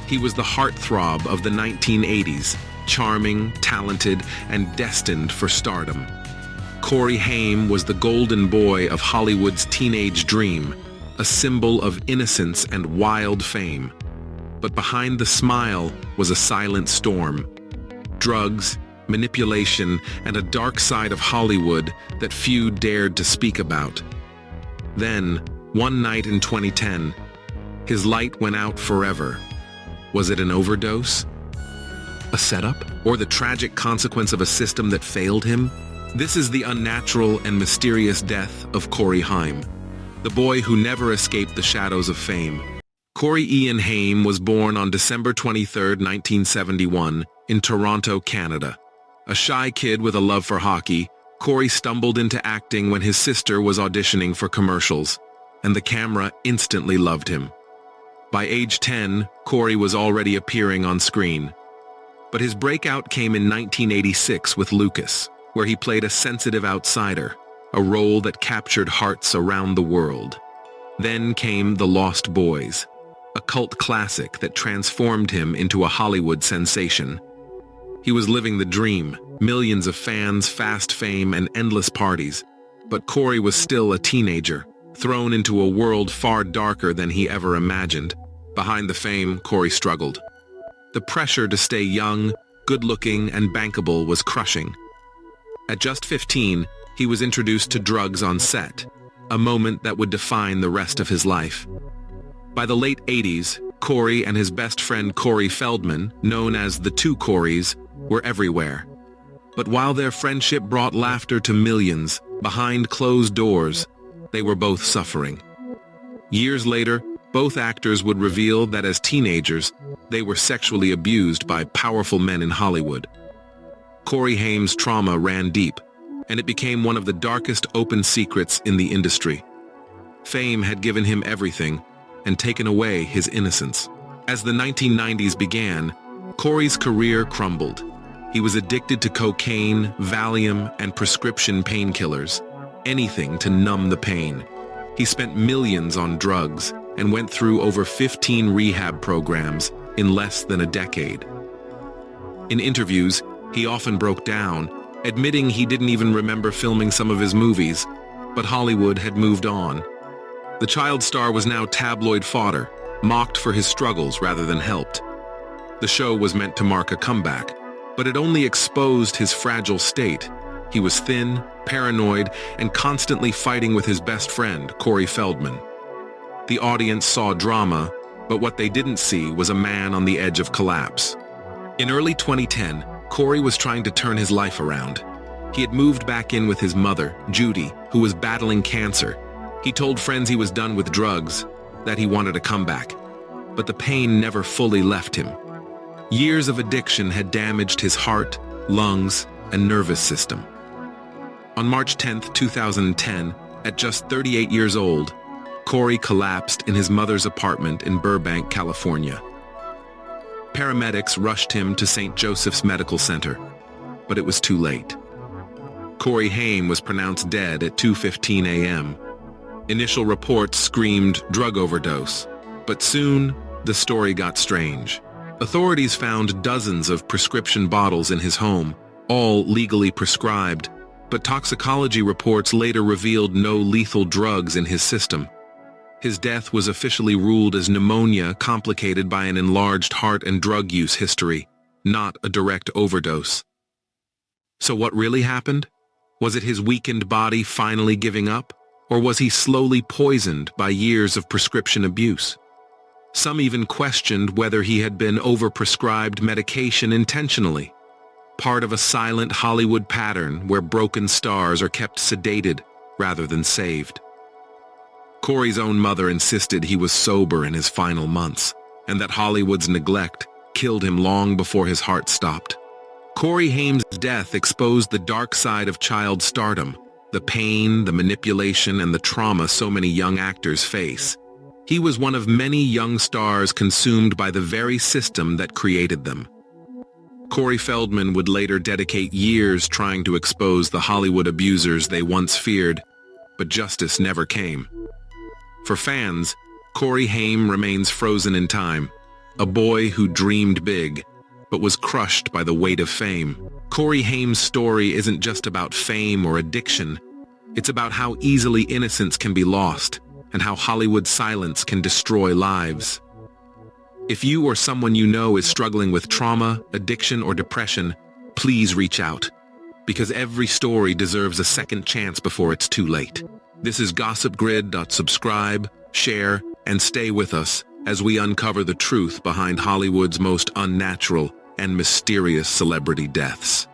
He was the heartthrob of the 1980s, charming, talented, and destined for stardom. Corey Haim was the golden boy of Hollywood's teenage dream, a symbol of innocence and wild fame. But behind the smile was a silent storm. Drugs, manipulation, and a dark side of Hollywood that few dared to speak about. Then, one night in 2010, his light went out forever. Was it an overdose? A setup? Or the tragic consequence of a system that failed him? This is the unnatural and mysterious death of Corey Haim, the boy who never escaped the shadows of fame. Corey Ian Haim was born on December 23, 1971, in Toronto, Canada. A shy kid with a love for hockey, Corey stumbled into acting when his sister was auditioning for commercials, and the camera instantly loved him. By age 10, Corey was already appearing on screen. But his breakout came in 1986 with Lucas, where he played a sensitive outsider, a role that captured hearts around the world. Then came The Lost Boys, a cult classic that transformed him into a Hollywood sensation. He was living the dream, millions of fans, fast fame, and endless parties. But Corey was still a teenager, thrown into a world far darker than he ever imagined. Behind the fame, Corey struggled. The pressure to stay young, good-looking, and bankable was crushing. At just 15, he was introduced to drugs on set, a moment that would define the rest of his life. By the late 80s, Corey and his best friend Corey Feldman, known as the Two Coreys, were everywhere. But while their friendship brought laughter to millions, behind closed doors, they were both suffering. Years later, both actors would reveal that as teenagers, they were sexually abused by powerful men in Hollywood. Corey Haim's trauma ran deep, and it became one of the darkest open secrets in the industry. Fame had given him everything and taken away his innocence. As the 1990s began, Corey's career crumbled. He was addicted to cocaine, Valium, and prescription painkillers, anything to numb the pain. He spent millions on drugs and went through over 15 rehab programs in less than a decade. In interviews, he often broke down, admitting he didn't even remember filming some of his movies, but Hollywood had moved on. The child star was now tabloid fodder, mocked for his struggles rather than helped. The show was meant to mark a comeback, but it only exposed his fragile state. He was thin, paranoid, and constantly fighting with his best friend, Corey Feldman. The audience saw drama, but what they didn't see was a man on the edge of collapse. In early 2010, Corey was trying to turn his life around. He had moved back in with his mother, Judy, who was battling cancer. He told friends he was done with drugs, that he wanted a comeback. But the pain never fully left him. Years of addiction had damaged his heart, lungs, and nervous system. On March 10, 2010, at just 38 years old, Corey collapsed in his mother's apartment in Burbank, California. Paramedics rushed him to St. Joseph's Medical Center, but it was too late. Corey Haim was pronounced dead at 2:15 a.m. Initial reports screamed drug overdose, but soon the story got strange. Authorities found dozens of prescription bottles in his home, all legally prescribed, but toxicology reports later revealed no lethal drugs in his system. His death was officially ruled as pneumonia complicated by an enlarged heart and drug use history, not a direct overdose. So what really happened? Was it his weakened body finally giving up? Or was he slowly poisoned by years of prescription abuse? Some even questioned whether he had been overprescribed medication intentionally, part of a silent Hollywood pattern where broken stars are kept sedated rather than saved. Corey's own mother insisted he was sober in his final months, and that Hollywood's neglect killed him long before his heart stopped. Corey Haim's death exposed the dark side of child stardom, the pain, the manipulation, and the trauma so many young actors face. He was one of many young stars consumed by the very system that created them. Corey Feldman would later dedicate years trying to expose the Hollywood abusers they once feared, but justice never came. For fans, Corey Haim remains frozen in time, a boy who dreamed big, but was crushed by the weight of fame. Corey Haim's story isn't just about fame or addiction. It's about how easily innocence can be lost, and how Hollywood's silence can destroy lives. If you or someone you know is struggling with trauma, addiction, or depression, please reach out, because every story deserves a second chance before it's too late. This is GossipGrid. Subscribe, share, and stay with us as we uncover the truth behind Hollywood's most unnatural and mysterious celebrity deaths.